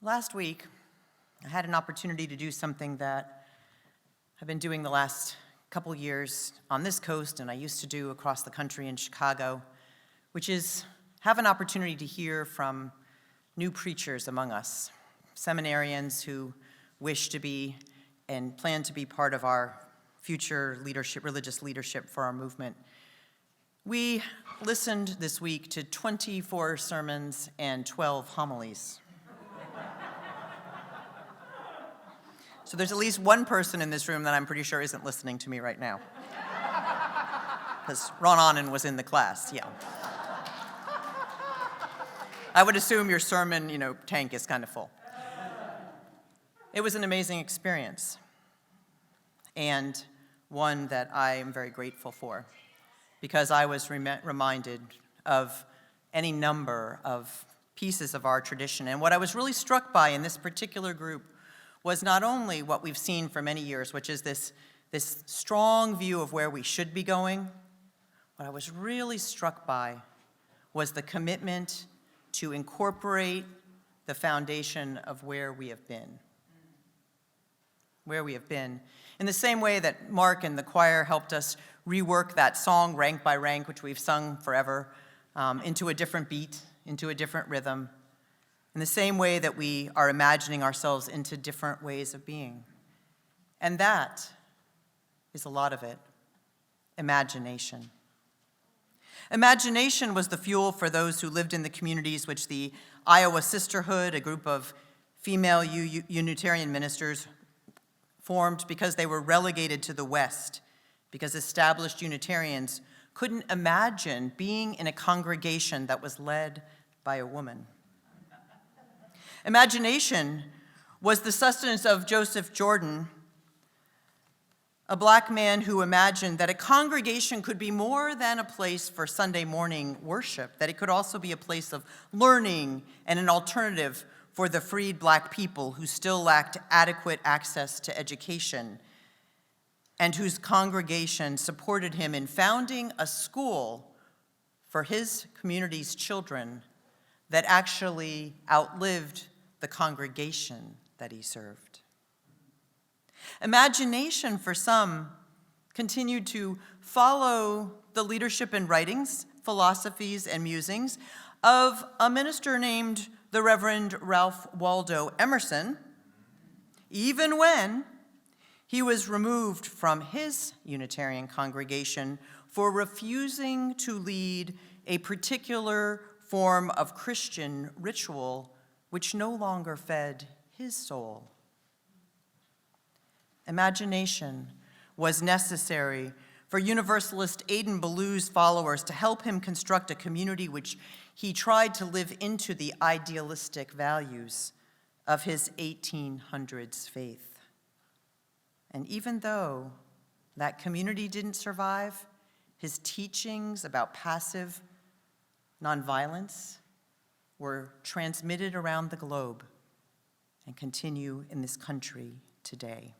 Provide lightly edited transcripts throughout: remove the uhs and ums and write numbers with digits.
Last week, I had an opportunity to do something that I've been doing the last couple years on this coast, and I used to do across the country in Chicago, which is have an opportunity to hear from new preachers among us, seminarians who wish to be and plan to be part of our future leadership, religious leadership for our movement. We listened this week to 24 sermons and 12 homilies. So there's at least one person in this room that I'm pretty sure isn't listening to me right now. Because Ron Annan was in the class, yeah. I would assume your sermon, tank is kind of full. It was an amazing experience, and one that I am very grateful for, because I was reminded of any number of pieces of our tradition. And what I was really struck by in this particular group was not only what we've seen for many years, which is this strong view of where we should be going. What I was really struck by was the commitment to incorporate the foundation of where we have been. Where we have been. In the same way that Mark and the choir helped us rework that song, Rank by Rank, which we've sung forever, into a different beat, into a different rhythm. In the same way that we are imagining ourselves into different ways of being. And that is a lot of it, imagination. Imagination was the fuel for those who lived in the communities which the Iowa Sisterhood, a group of female Unitarian ministers, formed because they were relegated to the West, because established Unitarians couldn't imagine being in a congregation that was led by a woman. Imagination was the sustenance of Joseph Jordan, a black man who imagined that a congregation could be more than a place for Sunday morning worship, that it could also be a place of learning and an alternative for the freed black people who still lacked adequate access to education, and whose congregation supported him in founding a school for his community's children that actually outlived the congregation that he served. Imagination, for some, continued to follow the leadership and writings, philosophies, and musings of a minister named the Reverend Ralph Waldo Emerson, even when he was removed from his Unitarian congregation for refusing to lead a particular form of Christian ritual which no longer fed his soul. Imagination was necessary for Universalist Aidan Ballew's followers to help him construct a community which he tried to live into the idealistic values of his 1800s faith. And even though that community didn't survive, his teachings about passive nonviolence were transmitted around the globe and continue in this country today.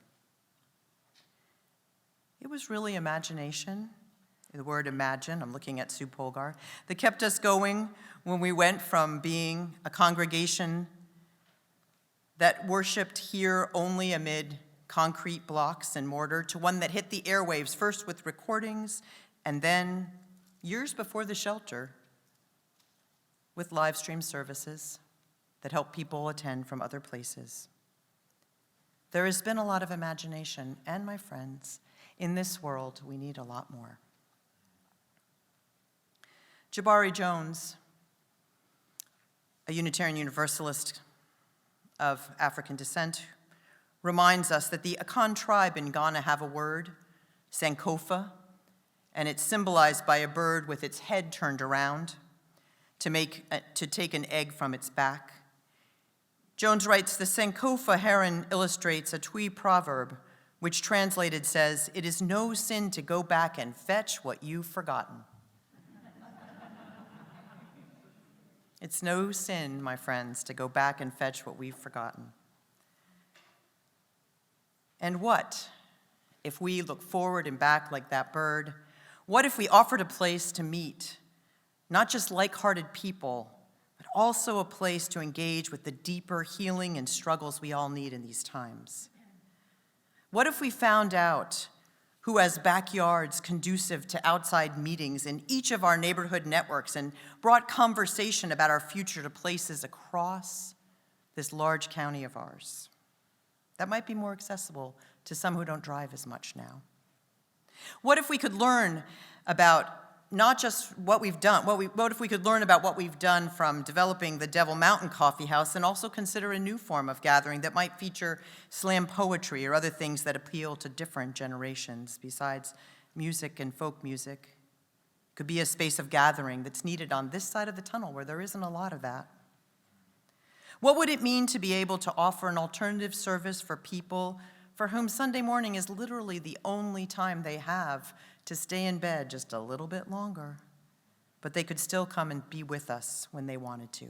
It was really imagination, the word imagine, I'm looking at Sue Polgar, that kept us going when we went from being a congregation that worshiped here only amid concrete blocks and mortar to one that hit the airwaves, first with recordings and then, years before the shelter, with live stream services that help people attend from other places. There has been a lot of imagination, and my friends, in this world, we need a lot more. Jabari Jones, a Unitarian Universalist of African descent, reminds us that the Akan tribe in Ghana have a word, Sankofa, and it's symbolized by a bird with its head turned around to take an egg from its back. Jones writes, the Sankofa heron illustrates a Twi proverb, which translated says, "It is no sin to go back and fetch what you've forgotten." It's no sin, my friends, to go back and fetch what we've forgotten. And what if we look forward and back like that bird? What if we offered a place to meet not just like-hearted people, but also a place to engage with the deeper healing and struggles we all need in these times? What if we found out who has backyards conducive to outside meetings in each of our neighborhood networks and brought conversation about our future to places across this large county of ours? That might be more accessible to some who don't drive as much now. What if we could learn about not just what we've done, what if we could learn about what we've done from developing the Devil Mountain Coffee House and also consider a new form of gathering that might feature slam poetry or other things that appeal to different generations besides music and folk music? It could be a space of gathering that's needed on this side of the tunnel where there isn't a lot of that. What would it mean to be able to offer an alternative service for people for whom Sunday morning is literally the only time they have to stay in bed just a little bit longer, but they could still come and be with us when they wanted to?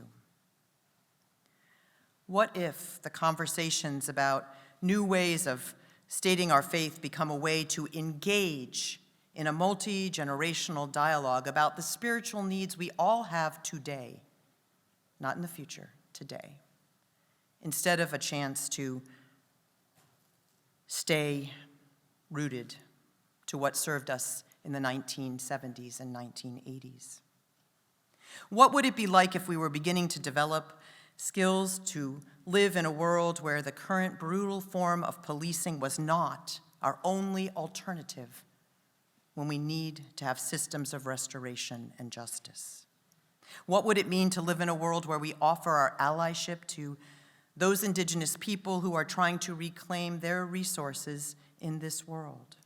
What if the conversations about new ways of stating our faith become a way to engage in a multi-generational dialogue about the spiritual needs we all have today, not in the future, today, instead of a chance to stay rooted to what served us in the 1970s and 1980s? What would it be like if we were beginning to develop skills to live in a world where the current brutal form of policing was not our only alternative when we need to have systems of restoration and justice? What would it mean to live in a world where we offer our allyship to those indigenous people who are trying to reclaim their resources in this world?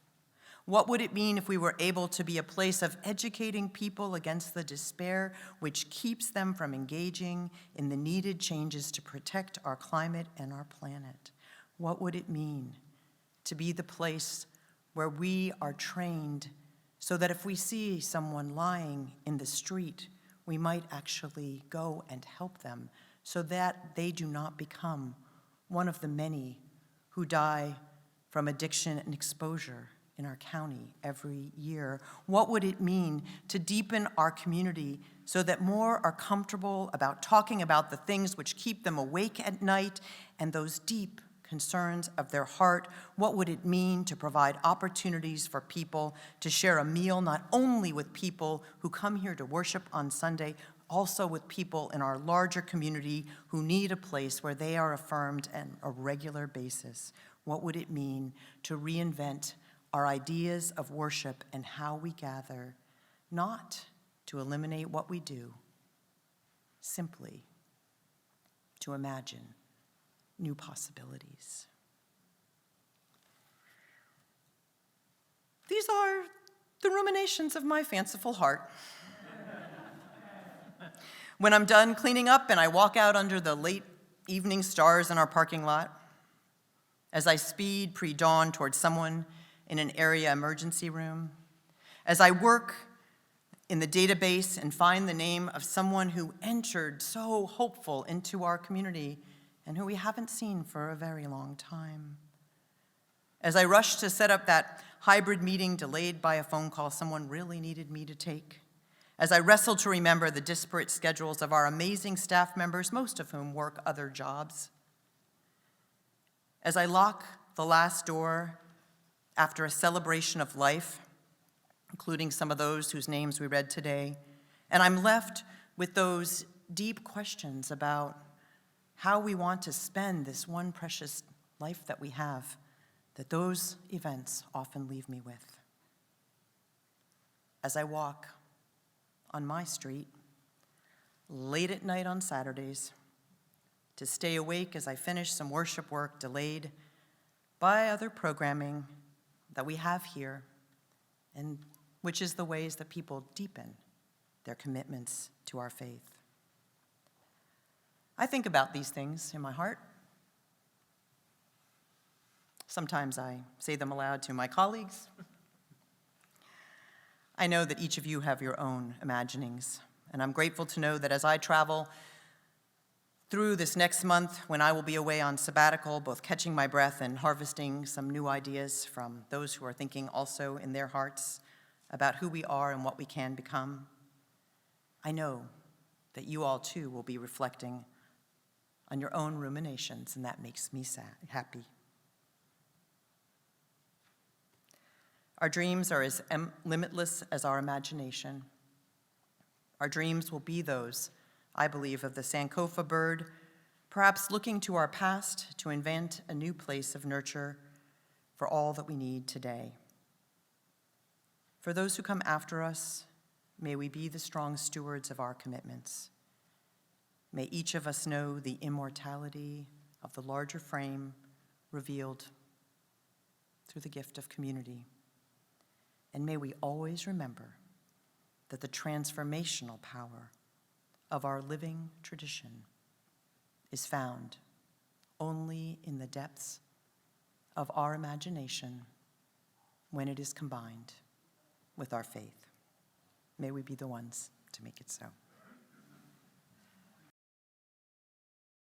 What would it mean if we were able to be a place of educating people against the despair which keeps them from engaging in the needed changes to protect our climate and our planet? What would it mean to be the place where we are trained so that if we see someone lying in the street, we might actually go and help them so that they do not become one of the many who die from addiction and exposure in our county every year? What would it mean to deepen our community so that more are comfortable about talking about the things which keep them awake at night and those deep concerns of their heart? What would it mean to provide opportunities for people to share a meal not only with people who come here to worship on Sunday, also with people in our larger community who need a place where they are affirmed on a regular basis? What would it mean to reinvent our ideas of worship and how we gather, not to eliminate what we do, simply to imagine new possibilities? These are the ruminations of my fanciful heart. When I'm done cleaning up and I walk out under the late evening stars in our parking lot, as I speed pre-dawn towards someone in an area emergency room, as I work in the database and find the name of someone who entered so hopeful into our community and who we haven't seen for a very long time, as I rush to set up that hybrid meeting delayed by a phone call someone really needed me to take, as I wrestle to remember the disparate schedules of our amazing staff members, most of whom work other jobs, as I lock the last door after a celebration of life, including some of those whose names we read today, and I'm left with those deep questions about how we want to spend this one precious life that we have, that those events often leave me with. As I walk on my street, late at night on Saturdays, to stay awake as I finish some worship work delayed by other programming that we have here, and which is the ways that people deepen their commitments to our faith. I think about these things in my heart. Sometimes I say them aloud to my colleagues. I know that each of you have your own imaginings, and I'm grateful to know that as I travel through this next month, when I will be away on sabbatical, both catching my breath and harvesting some new ideas from those who are thinking also in their hearts about who we are and what we can become, I know that you all too will be reflecting on your own ruminations, and that makes me happy. Our dreams are as limitless as our imagination. Our dreams will be those, I believe, of the Sankofa bird, perhaps looking to our past to invent a new place of nurture for all that we need today. For those who come after us, may we be the strong stewards of our commitments. May each of us know the immortality of the larger frame revealed through the gift of community. And may we always remember that the transformational power of our living tradition is found only in the depths of our imagination when it is combined with our faith. May we be the ones to make it so.